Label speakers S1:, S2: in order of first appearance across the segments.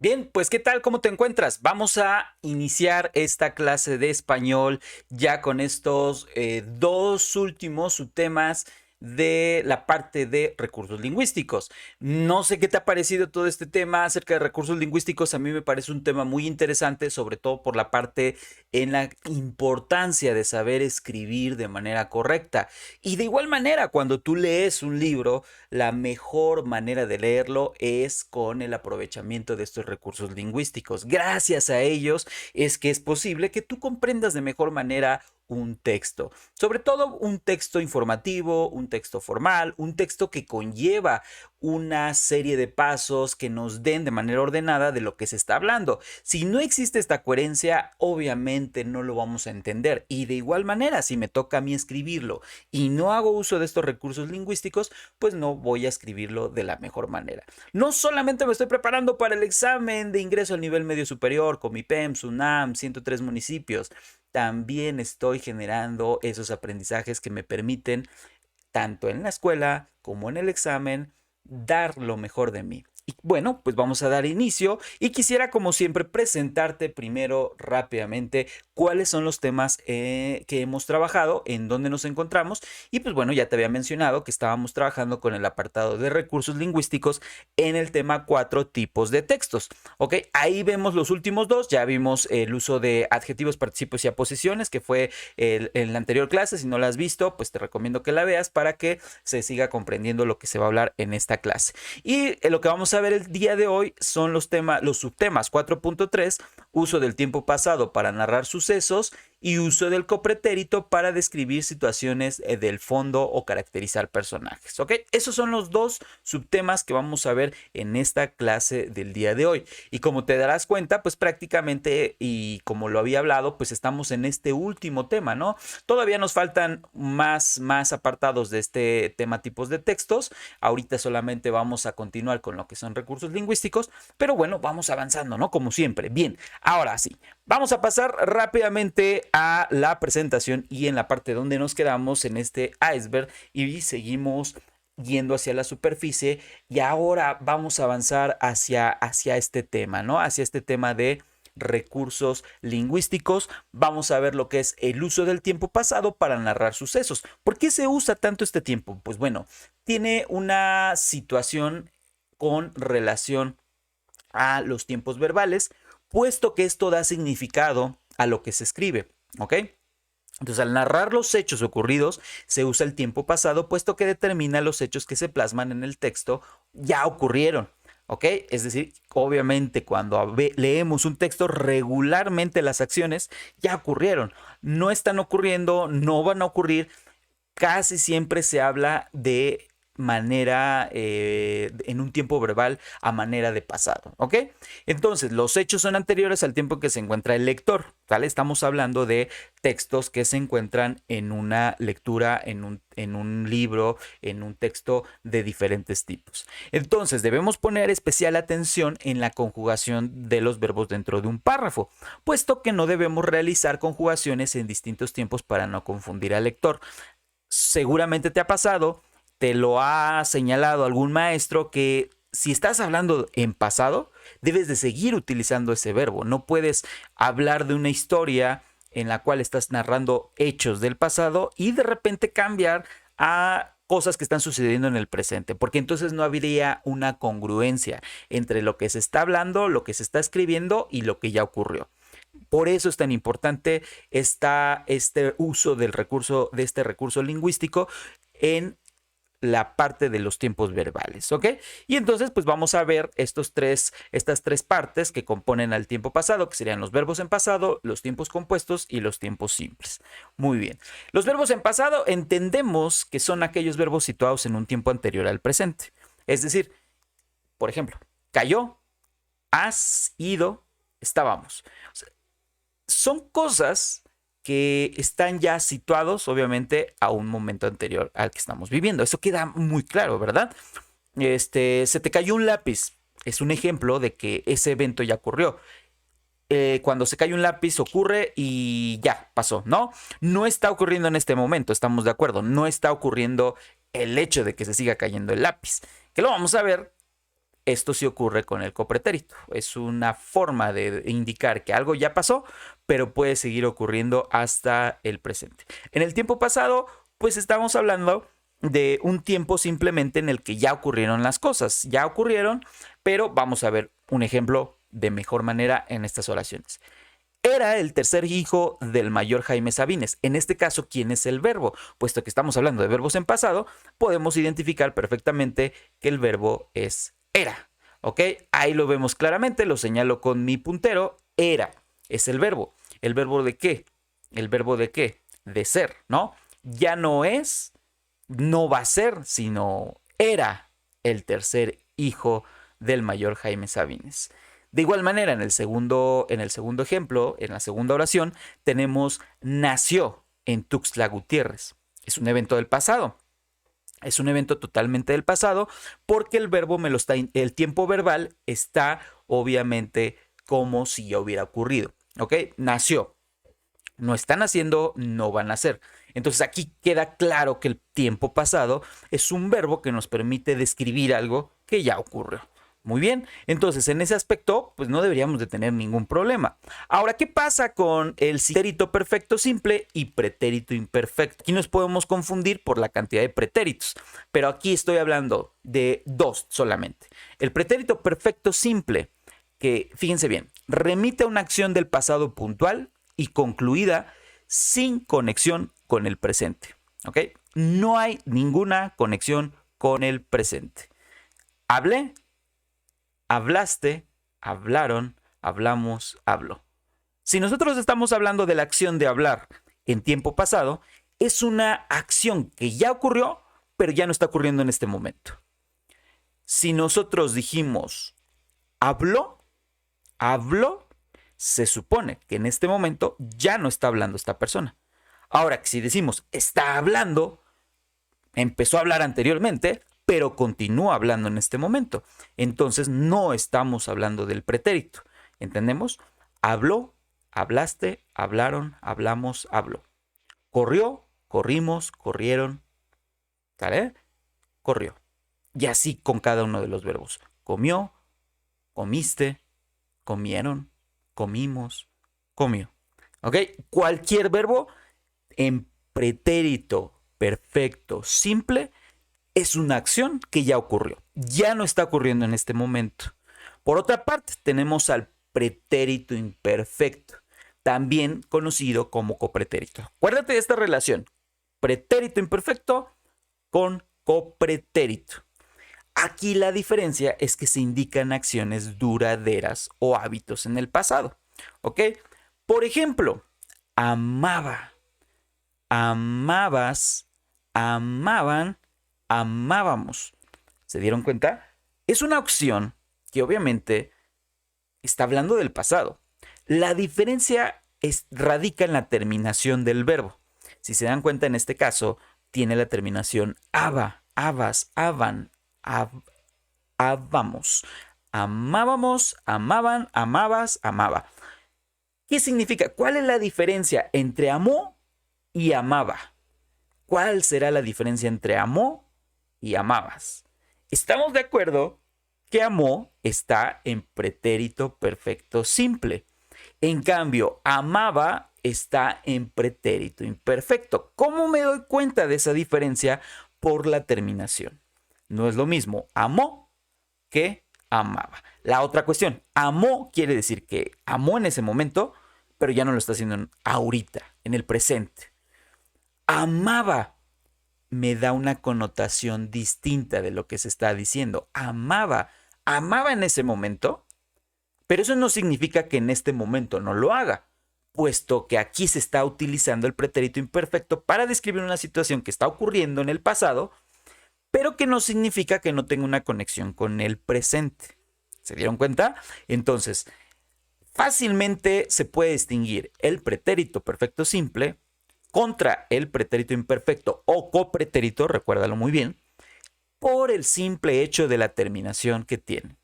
S1: Bien, pues ¿qué tal? ¿Cómo te encuentras? Vamos a iniciar esta clase de español ya con estos dos últimos subtemas de la parte de recursos lingüísticos. No sé qué te ha parecido todo este tema acerca de recursos lingüísticos. A mí me parece un tema muy interesante, sobre todo por la parte en la importancia de saber escribir de manera correcta. Y de igual manera, cuando tú lees un libro, la mejor manera de leerlo es con el aprovechamiento de estos recursos lingüísticos. Gracias a ellos es que es posible que tú comprendas de mejor manera un texto, sobre todo un texto informativo, un texto formal, un texto que conlleva una serie de pasos que nos den de manera ordenada de lo que se está hablando. Si no existe esta coherencia, obviamente no lo vamos a entender. Y de igual manera, si me toca a mí escribirlo y no hago uso de estos recursos lingüísticos, pues no voy a escribirlo de la mejor manera. No solamente me estoy preparando para el examen de ingreso al nivel medio superior con mi PEM, SUNAM, 103 municipios, también estoy generando esos aprendizajes que me permiten, tanto en la escuela como en el examen, dar lo mejor de mí. Y bueno, pues vamos a dar inicio y quisiera como siempre presentarte primero rápidamente cuáles son los temas que hemos trabajado, en dónde nos encontramos y pues bueno, ya te había mencionado que estábamos trabajando con el apartado de recursos lingüísticos en el tema 4 tipos de textos. Ok, ahí vemos los últimos dos, ya vimos el uso de adjetivos, participos y aposiciones que fue en la anterior clase. Si no la has visto, pues te recomiendo que la veas para que se siga comprendiendo lo que se va a hablar en esta clase. Y lo que vamos a ver el día de hoy son los subtemas 4.3, uso del tiempo pasado para narrar sucesos y uso del copretérito para describir situaciones del fondo o caracterizar personajes. ¿Ok? Esos son los dos subtemas que vamos a ver en esta clase del día de hoy. Y como te darás cuenta, pues prácticamente, y como lo había hablado, pues estamos en este último tema, ¿no? Todavía nos faltan más apartados de este tema tipos de textos. Ahorita solamente vamos a continuar con lo que son recursos lingüísticos, pero bueno, vamos avanzando, ¿no? Como siempre. Bien, ahora sí, vamos a pasar rápidamente a la presentación y en la parte donde nos quedamos en este iceberg y seguimos yendo hacia la superficie y ahora vamos a avanzar hacia este tema, ¿no? Hacia este tema de recursos lingüísticos. Vamos a ver lo que es el uso del tiempo pasado para narrar sucesos. ¿Por qué se usa tanto este tiempo? Pues bueno, tiene una situación con relación a los tiempos verbales, puesto que esto da significado a lo que se escribe, ¿ok? Entonces, al narrar los hechos ocurridos, se usa el tiempo pasado, puesto que determina los hechos que se plasman en el texto ya ocurrieron. ¿Ok? Es decir, obviamente cuando leemos un texto, regularmente las acciones ya ocurrieron. No están ocurriendo, no van a ocurrir. Casi siempre se habla de manera, en un tiempo verbal a manera de pasado, ¿ok? Entonces, los hechos son anteriores al tiempo en que se encuentra el lector, ¿vale? Estamos hablando de textos que se encuentran en una lectura, en un libro, en un texto de diferentes tipos. Entonces, debemos poner especial atención en la conjugación de los verbos dentro de un párrafo, puesto que no debemos realizar conjugaciones en distintos tiempos para no confundir al lector. Seguramente te ha pasado, te lo ha señalado algún maestro que si estás hablando en pasado, debes de seguir utilizando ese verbo. No puedes hablar de una historia en la cual estás narrando hechos del pasado y de repente cambiar a cosas que están sucediendo en el presente, porque entonces no habría una congruencia entre lo que se está hablando, lo que se está escribiendo y lo que ya ocurrió. Por eso es tan importante este uso de este recurso lingüístico en la parte de los tiempos verbales, ¿ok? Y entonces, pues vamos a ver estas tres partes que componen al tiempo pasado, que serían los verbos en pasado, los tiempos compuestos y los tiempos simples. Muy bien. Los verbos en pasado entendemos que son aquellos verbos situados en un tiempo anterior al presente. Es decir, por ejemplo, cayó, has ido, estábamos. O sea, son cosas que están ya situados, obviamente, a un momento anterior al que estamos viviendo. Eso queda muy claro, ¿verdad? Se te cayó un lápiz. Es un ejemplo de que ese evento ya ocurrió. Cuando se cae un lápiz ocurre y ya pasó, ¿no? No está ocurriendo en este momento, estamos de acuerdo. No está ocurriendo el hecho de que se siga cayendo el lápiz. Que lo vamos a ver Esto sí ocurre con el copretérito. Es una forma de indicar que algo ya pasó, pero puede seguir ocurriendo hasta el presente. En el tiempo pasado, pues estamos hablando de un tiempo simplemente en el que ya ocurrieron las cosas. Ya ocurrieron, pero vamos a ver un ejemplo de mejor manera en estas oraciones. Era el tercer hijo del mayor Jaime Sabines. En este caso, ¿quién es el verbo? Puesto que estamos hablando de verbos en pasado, podemos identificar perfectamente que el verbo es era. ¿Ok? Ahí lo vemos claramente, lo señalo con mi puntero. Era es el verbo. ¿El verbo de qué? ¿El verbo de qué? De ser, ¿no? Ya no es, no va a ser, sino era el tercer hijo del mayor Jaime Sabines. De igual manera, en el segundo ejemplo, en la segunda oración, tenemos nació en Tuxtla Gutiérrez. Es un evento del pasado. Es un evento totalmente del pasado porque el verbo el tiempo verbal está obviamente como si ya hubiera ocurrido. ¿Ok? Nació. No están naciendo, no van a nacer. Entonces aquí queda claro que el tiempo pasado es un verbo que nos permite describir algo que ya ocurrió. Muy bien, entonces en ese aspecto pues no deberíamos de tener ningún problema. Ahora, ¿qué pasa con el pretérito perfecto simple y pretérito imperfecto? Aquí nos podemos confundir por la cantidad de pretéritos, pero aquí estoy hablando de dos solamente. El pretérito perfecto simple, que fíjense bien, remite a una acción del pasado puntual y concluida sin conexión con el presente. ¿Ok? No hay ninguna conexión con el presente. Hablé, hablaste, hablaron, hablamos, habló. Si nosotros estamos hablando de la acción de hablar en tiempo pasado, es una acción que ya ocurrió, pero ya no está ocurriendo en este momento. Si nosotros dijimos habló, se supone que en este momento ya no está hablando esta persona. Ahora, si decimos está hablando, empezó a hablar anteriormente, pero continúa hablando en este momento. Entonces no estamos hablando del pretérito. ¿Entendemos? Habló, hablaste, hablaron, hablamos, habló. Corrió, corrimos, corrieron. ¿Sale? Corrió. Y así con cada uno de los verbos. Comió, comiste, comieron, comimos, comió. ¿Ok? Cualquier verbo en pretérito perfecto simple es una acción que ya ocurrió. Ya no está ocurriendo en este momento. Por otra parte, tenemos al pretérito imperfecto, también conocido como copretérito. Acuérdate de esta relación. Pretérito imperfecto con copretérito. Aquí la diferencia es que se indican acciones duraderas o hábitos en el pasado. ¿Ok? Por ejemplo, amaba, amabas, amaban, amábamos. ¿Se dieron cuenta? Es una acción que obviamente está hablando del pasado. La diferencia radica en la terminación del verbo. Si se dan cuenta, en este caso, tiene la terminación aba, abas, aban, amamos. Amábamos, amaban, amabas, amaba. ¿Qué significa? ¿Cuál es la diferencia entre amó y amaba? ¿Cuál será la diferencia entre amó y amabas? Estamos de acuerdo que amó está en pretérito perfecto simple. En cambio, amaba está en pretérito imperfecto. ¿Cómo me doy cuenta de esa diferencia? Por la terminación. No es lo mismo amó que amaba. La otra cuestión, amó quiere decir que amó en ese momento, pero ya no lo está haciendo ahorita, en el presente. Amaba me da una connotación distinta de lo que se está diciendo. Amaba en ese momento, pero eso no significa que en este momento no lo haga, puesto que aquí se está utilizando el pretérito imperfecto para describir una situación que está ocurriendo en el pasado, pero que no significa que no tenga una conexión con el presente. ¿Se dieron cuenta? Entonces, fácilmente se puede distinguir el pretérito perfecto simple contra el pretérito imperfecto o copretérito, recuérdalo muy bien, por el simple hecho de la terminación que tiene.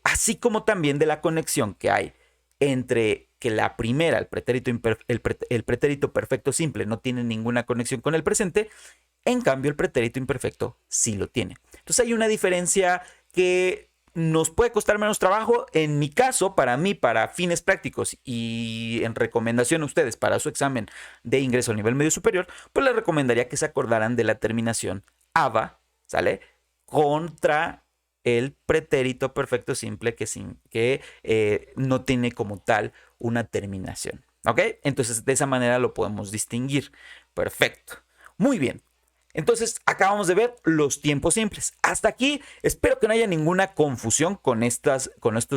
S1: Así como también de la conexión que hay entre que la primera, el pretérito perfecto simple, no tiene ninguna conexión con el presente, en cambio el pretérito imperfecto sí lo tiene. Entonces hay una diferencia que nos puede costar menos trabajo. En mi caso, para mí, para fines prácticos y en recomendación a ustedes para su examen de ingreso al nivel medio superior, pues les recomendaría que se acordaran de la terminación aba, ¿sale? Contra el pretérito perfecto simple que no tiene como tal una terminación, ¿ok? Entonces, de esa manera lo podemos distinguir. Perfecto. Muy bien. Entonces, acabamos de ver los tiempos simples. Hasta aquí, espero que no haya ninguna confusión con estos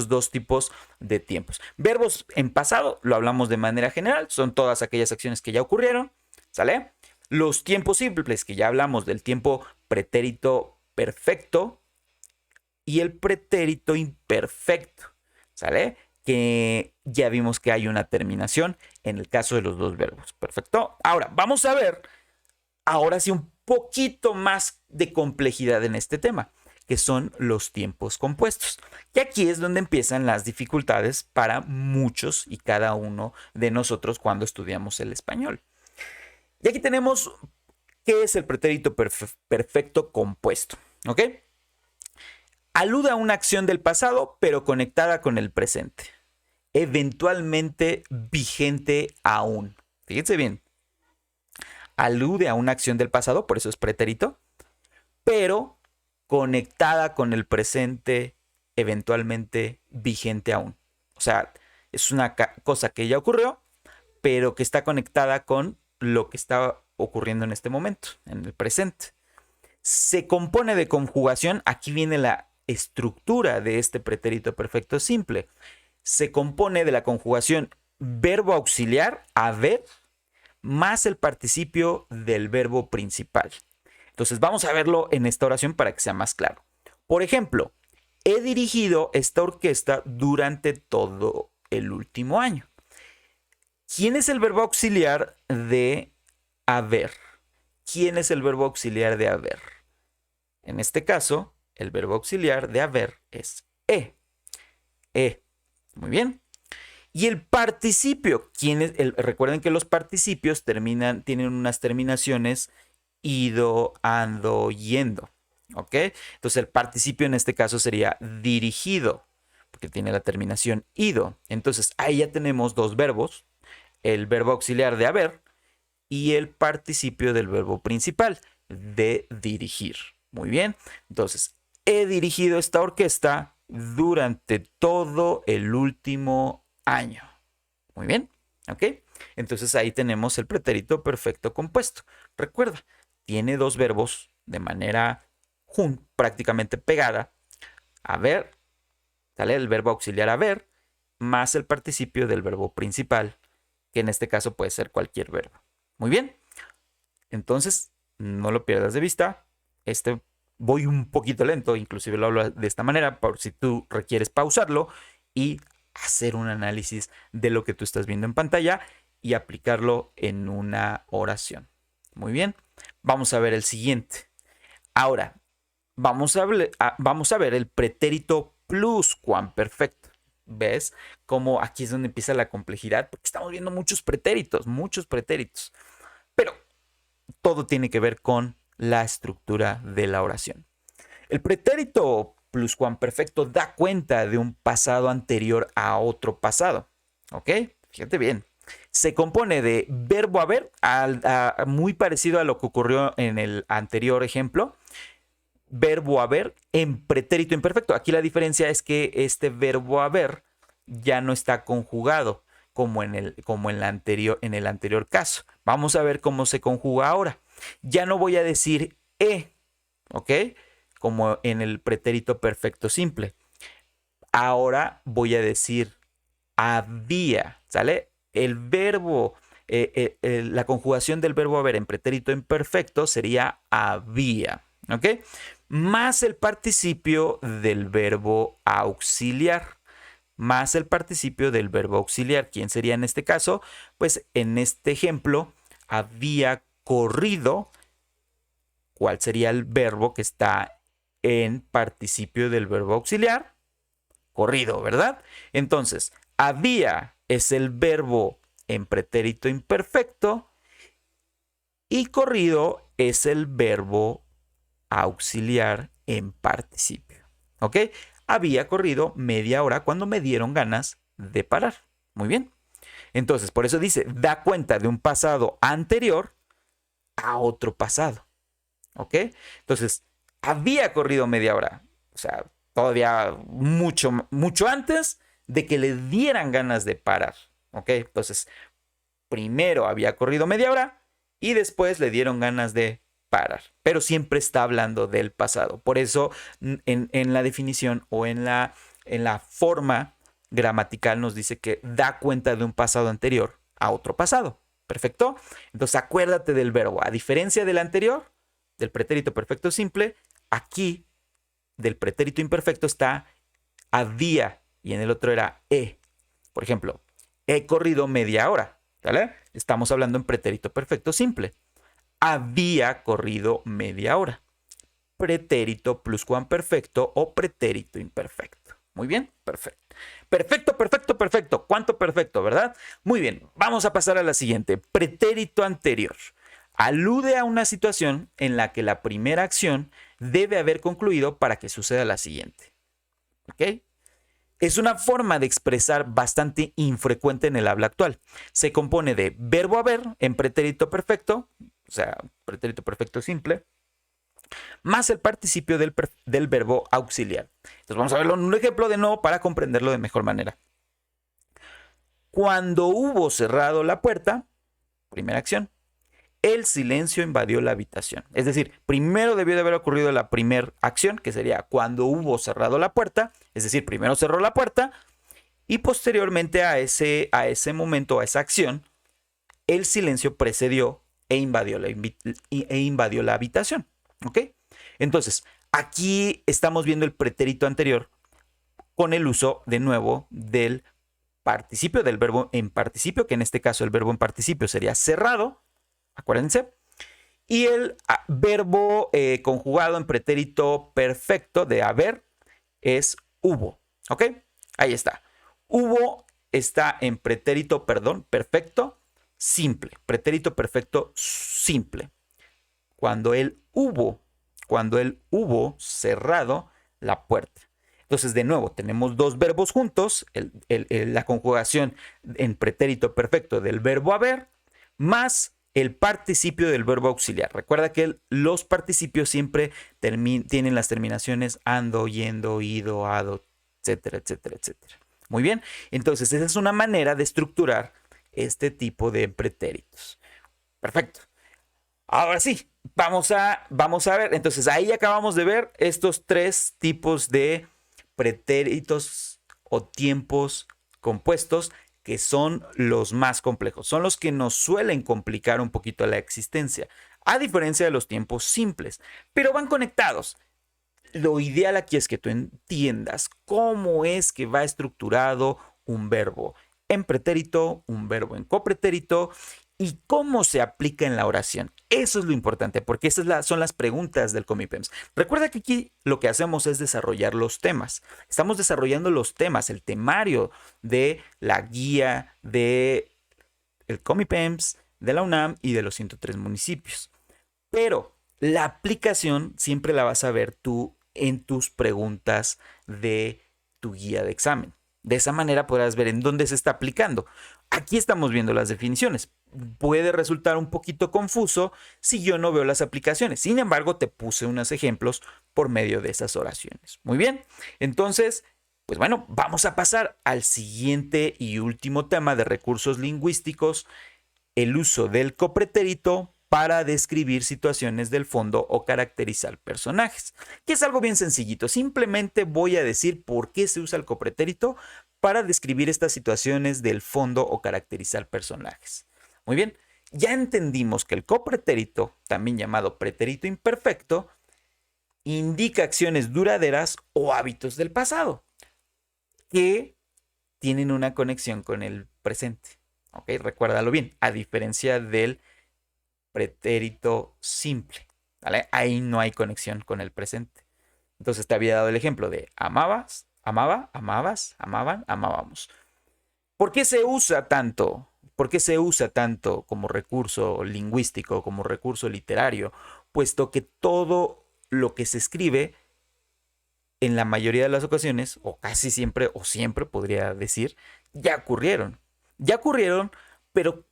S1: dos tipos de tiempos. Verbos en pasado, lo hablamos de manera general, son todas aquellas acciones que ya ocurrieron, ¿sale? Los tiempos simples, que ya hablamos del tiempo pretérito perfecto y el pretérito imperfecto, ¿sale? Que ya vimos que hay una terminación en el caso de los dos verbos. Perfecto. Ahora, vamos a ver, ahora sí, un poquito más de complejidad en este tema, que son los tiempos compuestos. Y aquí es donde empiezan las dificultades para muchos y cada uno de nosotros cuando estudiamos el español. Y aquí tenemos qué es el pretérito perfecto compuesto, ¿ok? Alude a una acción del pasado, pero conectada con el presente, eventualmente vigente aún. Fíjense bien, alude a una acción del pasado, por eso es pretérito, pero conectada con el presente, eventualmente vigente aún. O sea, es una cosa que ya ocurrió, pero que está conectada con lo que está ocurriendo en este momento, en el presente. Se compone de conjugación, aquí viene la estructura de este pretérito perfecto simple. Se compone de la conjugación verbo auxiliar, haber, más el participio del verbo principal. Entonces vamos a verlo en esta oración para que sea más claro. Por ejemplo, he dirigido esta orquesta durante todo el último año. ¿Quién es el verbo auxiliar de haber? ¿Quién es el verbo auxiliar de haber? En este caso, el verbo auxiliar de haber es he. He. Muy bien. Y el participio, recuerden que los participios tienen unas terminaciones ido, ando, yendo. ¿Ok? Entonces el participio en este caso sería dirigido, porque tiene la terminación ido. Entonces ahí ya tenemos dos verbos, el verbo auxiliar de haber y el participio del verbo principal de dirigir. Muy bien. Entonces, he dirigido esta orquesta durante todo el último año. Muy bien. ¿Ok? Entonces ahí tenemos el pretérito perfecto compuesto. Recuerda, tiene dos verbos de manera prácticamente pegada. Haber, ¿sale? El verbo auxiliar haber, más el participio del verbo principal, que en este caso puede ser cualquier verbo. Muy bien. Entonces, no lo pierdas de vista. Voy un poquito lento, inclusive lo hablo de esta manera, por si tú requieres pausarlo y hacer un análisis de lo que tú estás viendo en pantalla y aplicarlo en una oración. Muy bien. Vamos a ver el siguiente. Ahora, vamos a ver el pretérito pluscuamperfecto. ¿Ves? Como aquí es donde empieza la complejidad, porque estamos viendo muchos pretéritos. Pero todo tiene que ver con la estructura de la oración. El pretérito pluscuamperfecto da cuenta de un pasado anterior a otro pasado. ¿Ok? Fíjate bien. Se compone de verbo haber, muy parecido a lo que ocurrió en el anterior ejemplo. Verbo haber en pretérito imperfecto. Aquí la diferencia es que este verbo haber ya no está conjugado como en el anterior caso. Vamos a ver cómo se conjuga ahora. Ya no voy a decir ¿ok? Como en el pretérito perfecto simple. Ahora voy a decir había, ¿sale? El verbo, la conjugación del verbo haber en pretérito imperfecto sería había, ¿ok? Más el participio del verbo auxiliar. Más el participio del verbo auxiliar. ¿Quién sería en este caso? Pues en este ejemplo, había corrido. ¿Cuál sería el verbo que está en participio del verbo auxiliar? Corrido, ¿verdad? Entonces, había es el verbo en pretérito imperfecto y corrido es el verbo auxiliar en participio. ¿Ok? había corrido media hora cuando me dieron ganas de parar. Muy bien. Entonces, por eso dice, da cuenta de un pasado anterior a otro pasado. ¿Ok? Entonces, había corrido media hora. O sea, todavía mucho antes de que le dieran ganas de parar. ¿Ok? Entonces, primero había corrido media hora y después le dieron ganas de parar. Pero siempre está hablando del pasado. Por eso, en la definición o en la forma gramatical nos dice que da cuenta de un pasado anterior a otro pasado. ¿Perfecto? Entonces acuérdate del verbo. A diferencia del anterior, del pretérito perfecto simple, aquí del pretérito imperfecto está había y en el otro era he. Por ejemplo, he corrido media hora. ¿Vale? Estamos hablando en pretérito perfecto simple. Había corrido media hora. Pretérito pluscuamperfecto o pretérito imperfecto. Muy bien, perfecto. Perfecto, perfecto, perfecto. ¿Cuánto perfecto, verdad? Muy bien, vamos a pasar a la siguiente. Pretérito anterior. Alude a una situación en la que la primera acción debe haber concluido para que suceda la siguiente. ¿Ok? Es una forma de expresar bastante infrecuente en el habla actual. Se compone de verbo haber en pretérito perfecto, o sea, pretérito perfecto simple, más el participio del verbo auxiliar. Entonces vamos a verlo en un ejemplo de nuevo para comprenderlo de mejor manera. Cuando hubo cerrado la puerta, primera acción, el silencio invadió la habitación. Es decir, primero debió de haber ocurrido la primera acción, que sería cuando hubo cerrado la puerta, es decir, primero cerró la puerta y posteriormente a ese momento, a esa acción, el silencio precedió e invadió la habitación. ¿Ok? Entonces, aquí estamos viendo el pretérito anterior con el uso de nuevo del participio, del verbo en participio, que en este caso el verbo en participio sería cerrado, acuérdense, y el verbo conjugado en pretérito perfecto de haber es hubo. ¿Ok? Ahí está. Hubo está en pretérito, perfecto, simple. Pretérito perfecto simple. Cuando él hubo cerrado la puerta. Entonces, de nuevo, tenemos dos verbos juntos, la conjugación en pretérito perfecto del verbo haber, más el participio del verbo auxiliar. Recuerda que los participios siempre tienen las terminaciones ando, yendo, ido, hado, etcétera, etcétera, etcétera. Muy bien, entonces esa es una manera de estructurar este tipo de pretéritos. Perfecto. Ahora sí, vamos a ver. Entonces ahí acabamos de ver estos tres tipos de pretéritos o tiempos compuestos que son los más complejos. Son los que nos suelen complicar un poquito la existencia, a diferencia de los tiempos simples, pero van conectados. Lo ideal aquí es que tú entiendas cómo es que va estructurado un verbo en pretérito, un verbo en copretérito y cómo se aplica en la oración. Eso es lo importante, porque esas son las preguntas del Comipems. Recuerda que aquí lo que hacemos es desarrollar los temas. Estamos desarrollando los temas, el temario de la guía de el Comipems, de la UNAM y de los 103 municipios. Pero la aplicación siempre la vas a ver tú en tus preguntas de tu guía de examen. De esa manera podrás ver en dónde se está aplicando. Aquí estamos viendo las definiciones. Puede resultar un poquito confuso si yo no veo las aplicaciones. Sin embargo, te puse unos ejemplos por medio de esas oraciones. Muy bien. Entonces, pues bueno, vamos a pasar al siguiente y último tema de recursos lingüísticos, el uso del copretérito para describir situaciones del fondo o caracterizar personajes, que es algo bien sencillito. Simplemente voy a decir por qué se usa el copretérito para describir estas situaciones del fondo o caracterizar personajes. Muy bien, ya entendimos que el copretérito, también llamado pretérito imperfecto, indica acciones duraderas o hábitos del pasado que tienen una conexión con el presente. ¿Ok? Recuérdalo bien, a diferencia del pretérito simple, ¿vale? Ahí no hay conexión con el presente. Entonces te había dado el ejemplo de amabas, amaba, amabas, amaban, amábamos. ¿Por qué se usa tanto? ¿Por qué se usa tanto como recurso lingüístico, como recurso literario? Puesto que todo lo que se escribe en la mayoría de las ocasiones, o casi siempre, o siempre podría decir, ya ocurrieron. Ya ocurrieron, pero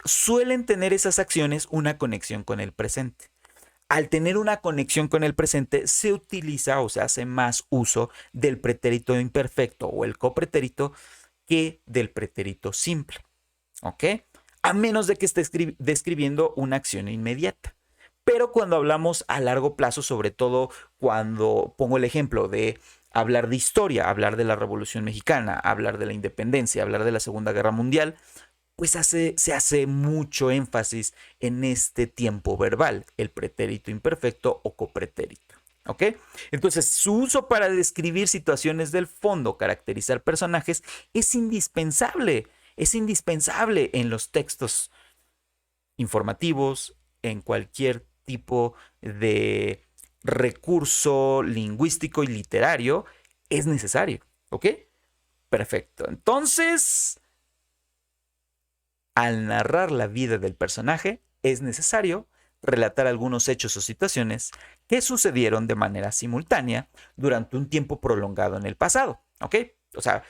S1: suelen tener esas acciones una conexión con el presente. Al tener una conexión con el presente, se utiliza o se hace más uso del pretérito imperfecto o el copretérito que del pretérito simple. ¿Ok? A menos de que esté describiendo una acción inmediata. Pero cuando hablamos a largo plazo, sobre todo cuando pongo el ejemplo de hablar de historia, hablar de la Revolución Mexicana, hablar de la independencia, hablar de la Segunda Guerra Mundial, pues se hace mucho énfasis en este tiempo verbal, el pretérito imperfecto o copretérito. ¿Ok? Entonces, su uso para describir situaciones del fondo, caracterizar personajes, es indispensable. Es indispensable en los textos informativos, en cualquier tipo de recurso lingüístico y literario, es necesario. ¿Ok? Perfecto. Entonces, al narrar la vida del personaje, es necesario relatar algunos hechos o situaciones que sucedieron de manera simultánea durante un tiempo prolongado en el pasado. ¿Ok? O sea,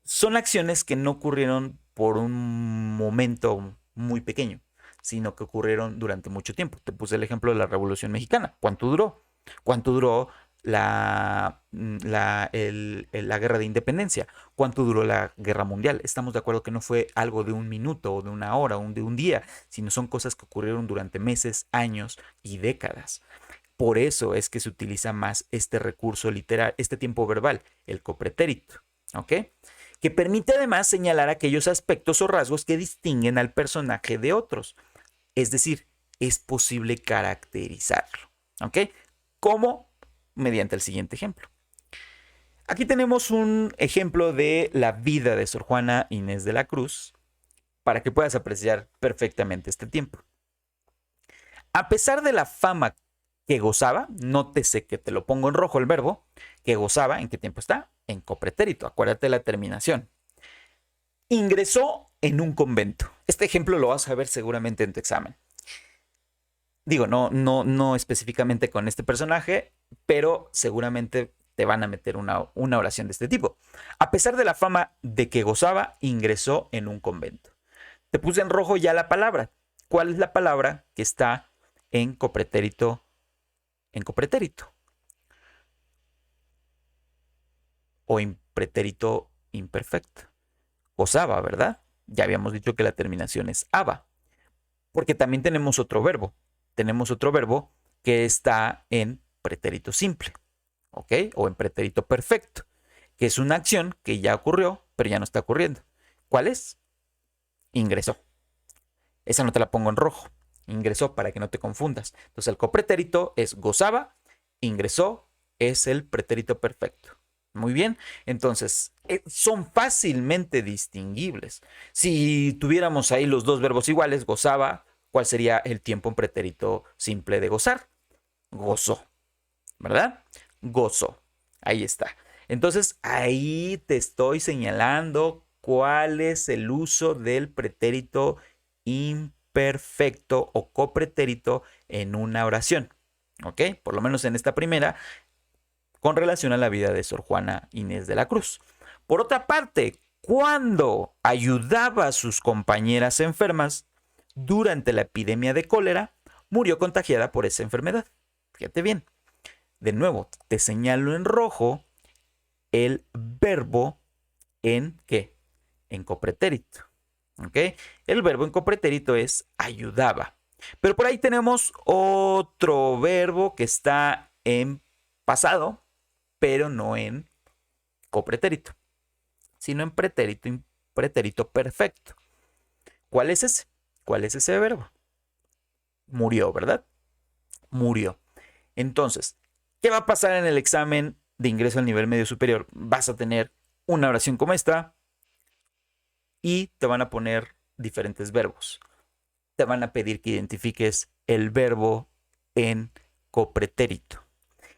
S1: son acciones que no ocurrieron por un momento muy pequeño, sino que ocurrieron durante mucho tiempo. Te puse el ejemplo de la Revolución Mexicana. ¿Cuánto duró? ¿Cuánto duró la guerra de independencia? ¿Cuánto duró la guerra mundial? Estamos de acuerdo que no fue algo de un minuto o de una hora o de un día, sino son cosas que ocurrieron durante meses, años y décadas. Por eso es que se utiliza más este recurso literal, este tiempo verbal, el copretérito. ¿Ok? Que permite además señalar aquellos aspectos o rasgos que distinguen al personaje de otros. Es decir, es posible caracterizarlo. ¿Ok? ¿Cómo? Mediante el siguiente ejemplo. Aquí tenemos un ejemplo de la vida de Sor Juana Inés de la Cruz para que puedas apreciar perfectamente este tiempo. A pesar de la fama que gozaba, nótese que te lo pongo en rojo el verbo, que gozaba, ¿en qué tiempo está? En copretérito, acuérdate la terminación. Ingresó en un convento. Este ejemplo lo vas a ver seguramente en tu examen. Digo, no específicamente con este personaje, pero seguramente te van a meter una oración de este tipo. A pesar de la fama de que gozaba, ingresó en un convento. Te puse en rojo ya la palabra. ¿Cuál es la palabra que está en copretérito? En copretérito. O en pretérito imperfecto. Gozaba, ¿verdad? Ya habíamos dicho que la terminación es aba. Porque también tenemos otro verbo. Tenemos otro verbo que está en pretérito simple. ¿Ok? O en pretérito perfecto. Que es una acción que ya ocurrió, pero ya no está ocurriendo. ¿Cuál es? Ingresó. Esa no te la pongo en rojo. Ingresó para que no te confundas. Entonces el copretérito es gozaba, ingresó es el pretérito perfecto. Muy bien, entonces son fácilmente distinguibles. Si tuviéramos ahí los dos verbos iguales, gozaba, ¿cuál sería el tiempo en pretérito simple de gozar? Gozó, ¿verdad? Gozó. Ahí está. Entonces ahí te estoy señalando cuál es el uso del pretérito imperfecto o copretérito en una oración. ¿Ok? Por lo menos en esta primera, con relación a la vida de Sor Juana Inés de la Cruz. Por otra parte, cuando ayudaba a sus compañeras enfermas durante la epidemia de cólera, murió contagiada por esa enfermedad. Fíjate bien. De nuevo, te señalo en rojo el verbo en ¿qué? En copretérito. ¿Ok? El verbo en copretérito es ayudaba. Pero por ahí tenemos otro verbo que está en pasado, pero no en copretérito, sino en pretérito perfecto. ¿Cuál es ese? ¿Cuál es ese verbo? Murió, ¿verdad? Murió. Entonces, ¿qué va a pasar en el examen de ingreso al nivel medio superior? Vas a tener una oración como esta y te van a poner diferentes verbos. Te van a pedir que identifiques el verbo en copretérito.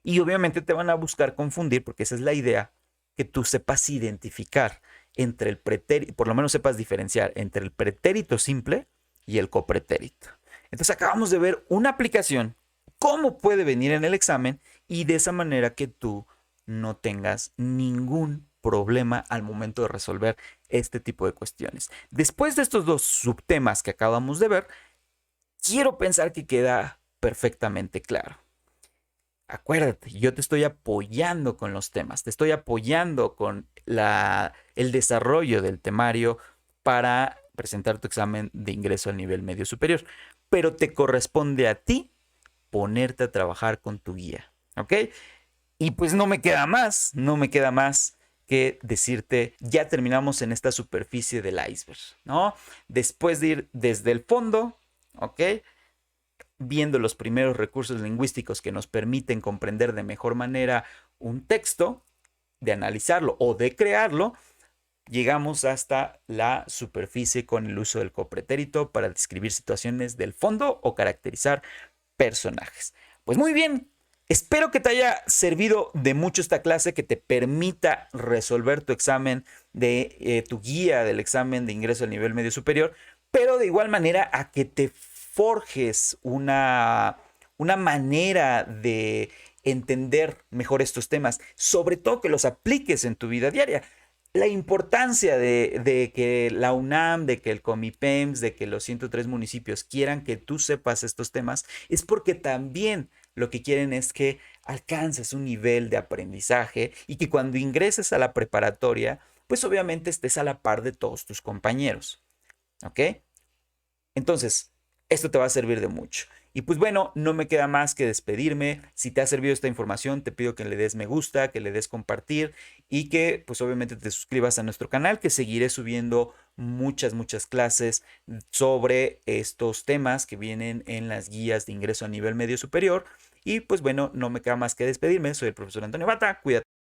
S1: Y obviamente te van a buscar confundir, porque esa es la idea, que tú sepas identificar entre el pretérito, por lo menos sepas diferenciar entre el pretérito simple y el copretérito. Entonces acabamos de ver una aplicación, cómo puede venir en el examen, y de esa manera que tú no tengas ningún problema al momento de resolver este tipo de cuestiones. Después de estos dos subtemas que acabamos de ver, quiero pensar que queda perfectamente claro. Acuérdate, yo te estoy apoyando con los temas, te estoy apoyando con el desarrollo del temario para presentar tu examen de ingreso al nivel medio superior, pero te corresponde a ti ponerte a trabajar con tu guía, ¿ok? Y pues no me queda más que decirte, ya terminamos en esta superficie del iceberg, ¿no? Después de ir desde el fondo, ¿ok? Viendo los primeros recursos lingüísticos que nos permiten comprender de mejor manera un texto, de analizarlo o de crearlo, llegamos hasta la superficie con el uso del copretérito para describir situaciones del fondo o caracterizar personajes. Pues muy bien, espero que te haya servido de mucho esta clase, que te permita resolver tu examen de tu guía del examen de ingreso al nivel medio superior, pero de igual manera a que te forjes una manera de entender mejor estos temas, sobre todo que los apliques en tu vida diaria. La importancia de que la UNAM, de que el Comipems, de que los 103 municipios quieran que tú sepas estos temas, es porque también lo que quieren es que alcances un nivel de aprendizaje y que cuando ingreses a la preparatoria, pues obviamente estés a la par de todos tus compañeros. ¿Ok? Entonces, esto te va a servir de mucho. Y pues bueno, no me queda más que despedirme. Si te ha servido esta información, te pido que le des me gusta, que le des compartir y que pues obviamente te suscribas a nuestro canal, que seguiré subiendo muchas clases sobre estos temas que vienen en las guías de ingreso a nivel medio superior. Y pues bueno, no me queda más que despedirme. Soy el profesor Antonio Bata. Cuídate.